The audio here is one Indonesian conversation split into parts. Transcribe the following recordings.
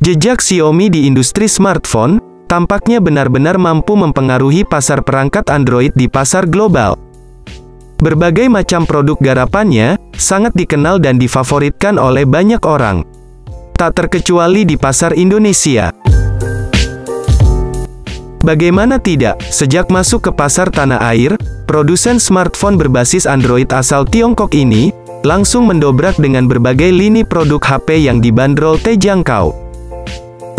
Jejak Xiaomi di industri smartphone tampaknya benar-benar mampu mempengaruhi pasar perangkat Android di pasar global. Berbagai macam produk garapannya sangat dikenal dan difavoritkan oleh banyak orang, tak terkecuali di pasar Indonesia. Bagaimana tidak, sejak masuk ke pasar tanah air, produsen smartphone berbasis Android asal Tiongkok ini langsung mendobrak dengan berbagai lini produk HP yang dibanderol terjangkau.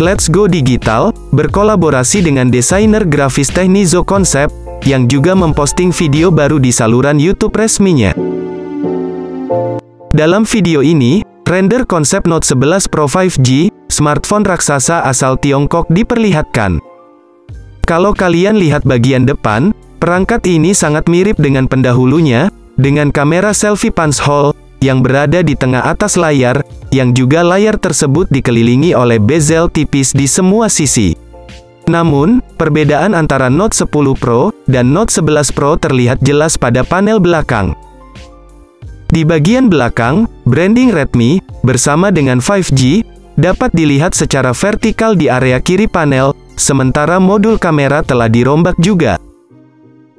Let's Go Digital berkolaborasi dengan desainer grafis Teh Nizo Concept yang juga memposting video baru di saluran YouTube resminya. Dalam video ini, render konsep Note 11 Pro 5G, smartphone raksasa asal Tiongkok diperlihatkan. Kalau kalian lihat bagian depan, perangkat ini sangat mirip dengan pendahulunya, dengan kamera selfie punch hole yang berada di tengah atas layar, yang juga layar tersebut dikelilingi oleh bezel tipis di semua sisi. Namun, perbedaan antara Note 10 Pro dan Note 11 Pro terlihat jelas pada panel belakang. Di bagian belakang, branding Redmi, bersama dengan 5G, dapat dilihat secara vertikal di area kiri panel, sementara modul kamera telah dirombak juga.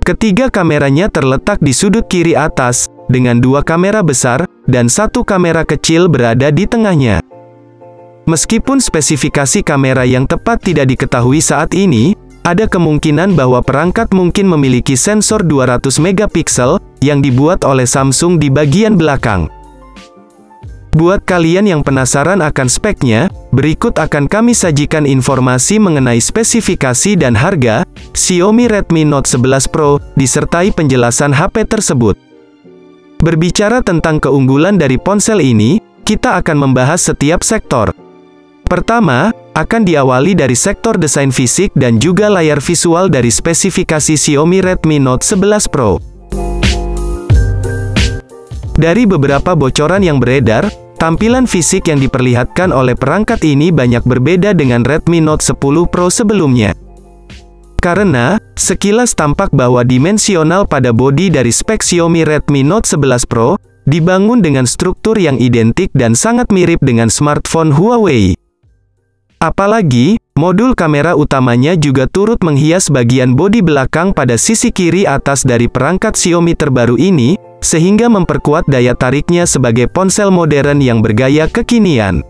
Ketiga kameranya terletak di sudut kiri atas, dengan dua kamera besar, dan satu kamera kecil berada di tengahnya. Meskipun spesifikasi kamera yang tepat tidak diketahui saat ini, ada kemungkinan bahwa perangkat mungkin memiliki sensor 200 megapiksel, yang dibuat oleh Samsung di bagian belakang. Buat kalian yang penasaran akan speknya, berikut akan kami sajikan informasi mengenai spesifikasi dan harga Xiaomi Redmi Note 11 Pro, disertai penjelasan HP tersebut. Berbicara tentang keunggulan dari ponsel ini, kita akan membahas setiap sektor. Pertama, akan diawali dari sektor desain fisik dan juga layar visual dari spesifikasi Xiaomi Redmi Note 11 Pro. Dari beberapa bocoran yang beredar, tampilan fisik yang diperlihatkan oleh perangkat ini banyak berbeda dengan Redmi Note 10 Pro sebelumnya. Karena, sekilas tampak bahwa dimensional pada bodi dari spek Xiaomi Redmi Note 11 Pro, dibangun dengan struktur yang identik dan sangat mirip dengan smartphone Huawei. Apalagi, modul kamera utamanya juga turut menghias bagian bodi belakang pada sisi kiri atas dari perangkat Xiaomi terbaru ini, sehingga memperkuat daya tariknya sebagai ponsel modern yang bergaya kekinian.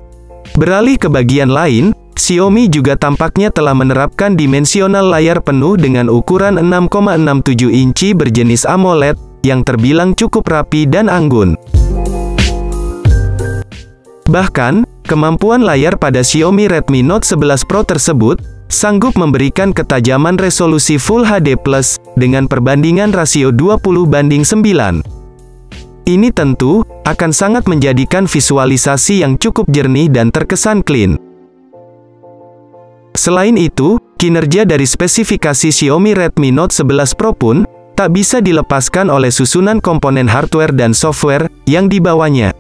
Beralih ke bagian lain, Xiaomi juga tampaknya telah menerapkan dimensional layar penuh dengan ukuran 6,67 inci berjenis AMOLED, yang terbilang cukup rapi dan anggun. Bahkan, kemampuan layar pada Xiaomi Redmi Note 11 Pro tersebut, sanggup memberikan ketajaman resolusi Full HD+, dengan perbandingan rasio 20:9. Ini tentu, akan sangat menjadikan visualisasi yang cukup jernih dan terkesan clean. Selain itu, kinerja dari spesifikasi Xiaomi Redmi Note 11 Pro pun, tak bisa dilepaskan oleh susunan komponen hardware dan software, yang dibawanya.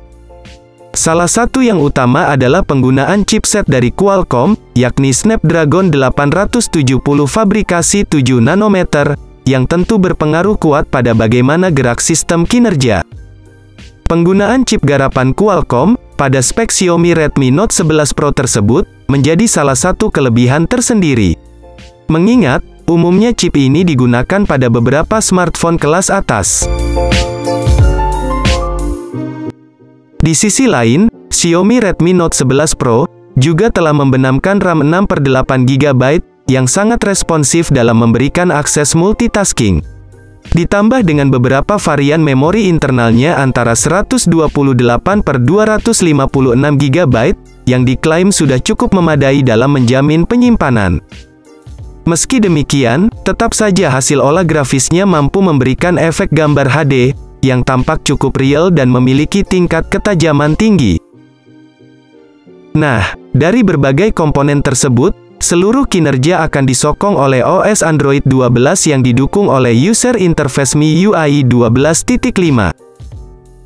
Salah satu yang utama adalah penggunaan chipset dari Qualcomm, yakni Snapdragon 870 fabrikasi 7 nanometer, yang tentu berpengaruh kuat pada bagaimana gerak sistem kinerja. Penggunaan chip garapan Qualcomm pada spek Xiaomi Redmi Note 11 Pro tersebut menjadi salah satu kelebihan tersendiri. Mengingat, umumnya chip ini digunakan pada beberapa smartphone kelas atas. Di sisi lain, Xiaomi Redmi Note 11 Pro juga telah membenamkan RAM 6/8 GB yang sangat responsif dalam memberikan akses multitasking. Ditambah dengan beberapa varian memori internalnya antara 128/256 GB, yang diklaim sudah cukup memadai dalam menjamin penyimpanan. Meski demikian, tetap saja hasil olah grafisnya mampu memberikan efek gambar HD, yang tampak cukup real dan memiliki tingkat ketajaman tinggi. Nah, dari berbagai komponen tersebut, seluruh kinerja akan disokong oleh OS Android 12 yang didukung oleh User Interface MIUI 12.5.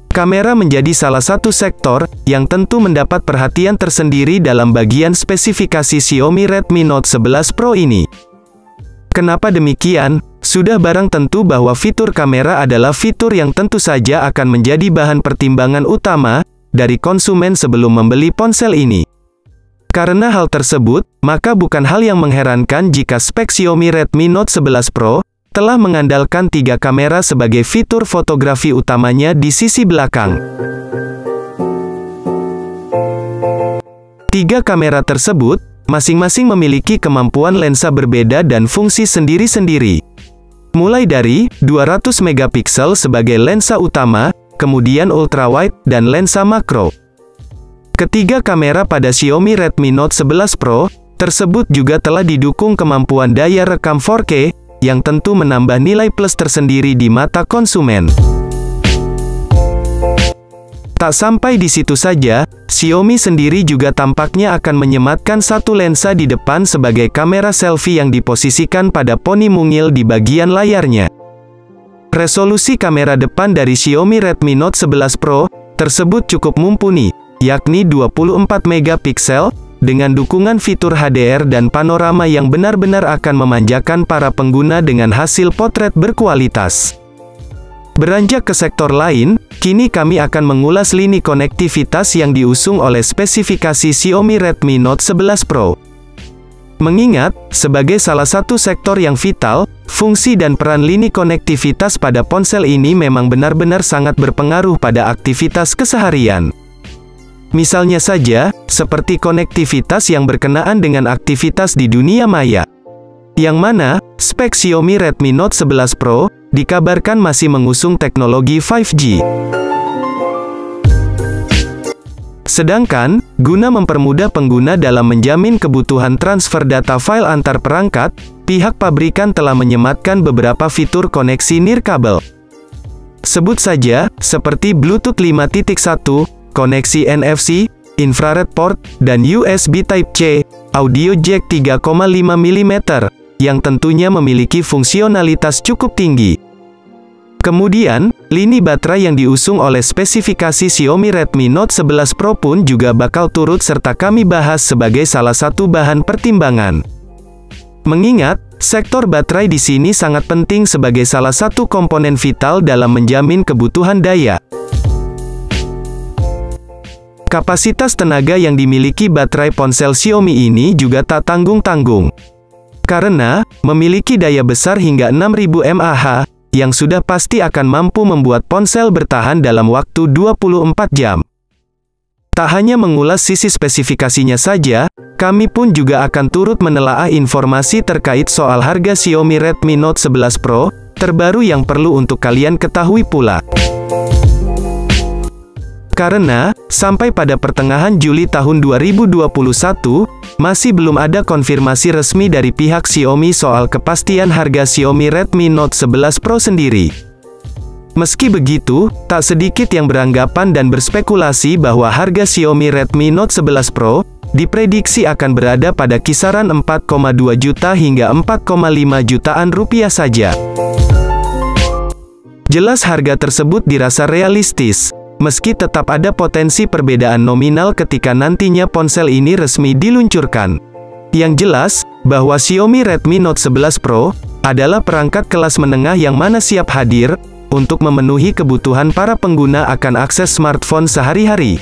Kamera menjadi salah satu sektor yang tentu mendapat perhatian tersendiri dalam bagian spesifikasi Xiaomi Redmi Note 11 Pro ini. Kenapa demikian? Sudah barang tentu bahwa fitur kamera adalah fitur yang tentu saja akan menjadi bahan pertimbangan utama dari konsumen sebelum membeli ponsel ini. Karena hal tersebut, maka bukan hal yang mengherankan jika spek Xiaomi Redmi Note 11 Pro telah mengandalkan 3 kamera sebagai fitur fotografi utamanya di sisi belakang. 3 kamera tersebut masing-masing memiliki kemampuan lensa berbeda dan fungsi sendiri-sendiri. Mulai dari 200 megapiksel sebagai lensa utama, kemudian ultrawide dan lensa makro. Ketiga kamera pada Xiaomi Redmi Note 11 Pro tersebut juga telah didukung kemampuan daya rekam 4K, yang tentu menambah nilai plus tersendiri di mata konsumen. Tak sampai di situ saja, Xiaomi sendiri juga tampaknya akan menyematkan satu lensa di depan sebagai kamera selfie yang diposisikan pada poni mungil di bagian layarnya. Resolusi kamera depan dari Xiaomi Redmi Note 11 Pro tersebut cukup mumpuni, yakni 24 megapiksel, dengan dukungan fitur HDR dan panorama yang benar-benar akan memanjakan para pengguna dengan hasil potret berkualitas. Beranjak ke sektor lain, kini kami akan mengulas lini konektivitas yang diusung oleh spesifikasi Xiaomi Redmi Note 11 Pro. Mengingat, sebagai salah satu sektor yang vital, fungsi dan peran lini konektivitas pada ponsel ini memang benar-benar sangat berpengaruh pada aktivitas keseharian. Misalnya saja, seperti konektivitas yang berkenaan dengan aktivitas di dunia maya. Yang mana, spek Xiaomi Redmi Note 11 Pro dikabarkan masih mengusung teknologi 5G. Sedangkan, guna mempermudah pengguna dalam menjamin kebutuhan transfer data file antar perangkat, pihak pabrikan telah menyematkan beberapa fitur koneksi nirkabel. Sebut saja, seperti Bluetooth 5.1, koneksi NFC, infrared port, dan USB Type-C, audio jack 3,5 mm, yang tentunya memiliki fungsionalitas cukup tinggi. Kemudian, lini baterai yang diusung oleh spesifikasi Xiaomi Redmi Note 11 Pro pun juga bakal turut serta kami bahas sebagai salah satu bahan pertimbangan. Mengingat, sektor baterai di sini sangat penting sebagai salah satu komponen vital dalam menjamin kebutuhan daya. Kapasitas tenaga yang dimiliki baterai ponsel Xiaomi ini juga tak tanggung-tanggung. Karena, memiliki daya besar hingga 6000 mAh, yang sudah pasti akan mampu membuat ponsel bertahan dalam waktu 24 jam. Tak hanya mengulas sisi spesifikasinya saja, kami pun juga akan turut menelaah informasi terkait soal harga Xiaomi Redmi Note 11 Pro terbaru yang perlu untuk kalian ketahui pula. Karena, sampai pada pertengahan Juli tahun 2021, masih belum ada konfirmasi resmi dari pihak Xiaomi soal kepastian harga Xiaomi Redmi Note 11 Pro sendiri. Meski begitu, tak sedikit yang beranggapan dan berspekulasi bahwa harga Xiaomi Redmi Note 11 Pro diprediksi akan berada pada kisaran 4,2 juta hingga 4,5 jutaan rupiah saja. Jelas harga tersebut dirasa realistis, meski tetap ada potensi perbedaan nominal ketika nantinya ponsel ini resmi diluncurkan. Yang jelas, bahwa Xiaomi Redmi Note 11 Pro adalah perangkat kelas menengah yang mana siap hadir untuk memenuhi kebutuhan para pengguna akan akses smartphone sehari-hari.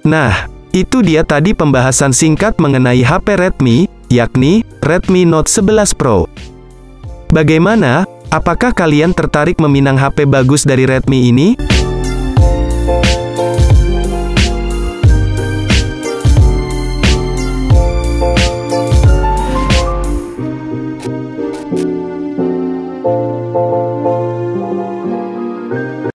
Nah, itu dia tadi pembahasan singkat mengenai HP Redmi, yakni Redmi Note 11 Pro. Bagaimana? Apakah kalian tertarik meminang HP bagus dari Redmi ini?